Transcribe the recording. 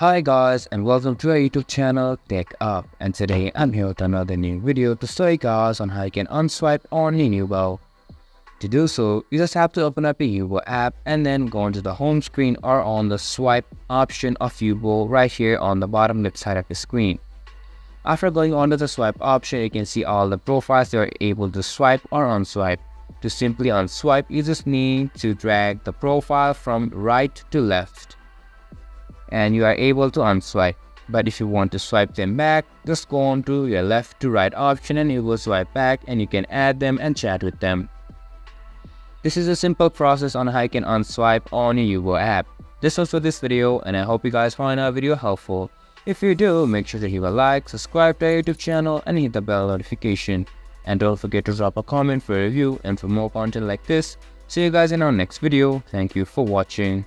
Hi guys and welcome to our YouTube channel TechUp, and today I'm here with another new video to show you guys on how you can unswipe on your Yubo. To do so, you just have to open up your Yubo app and then go into the home screen or on the swipe option of Yubo right here on the bottom left side of the screen. After going onto the swipe option, you can see all the profiles you are able to swipe or unswipe. To simply unswipe, you just need to drag the profile from right to left, and you are able to unswipe. But if you want to swipe them back, just go on to your left to right option and you will swipe back and you can add them and chat with them. This is a simple process on how you can unswipe on your Yubo app. This was for this video, and I hope you guys find our video helpful. If you do, make sure to leave a like, subscribe to our YouTube channel and hit the bell notification. And don't forget to drop a comment for a review and for more content like this. See you guys in our next video. Thank you for watching.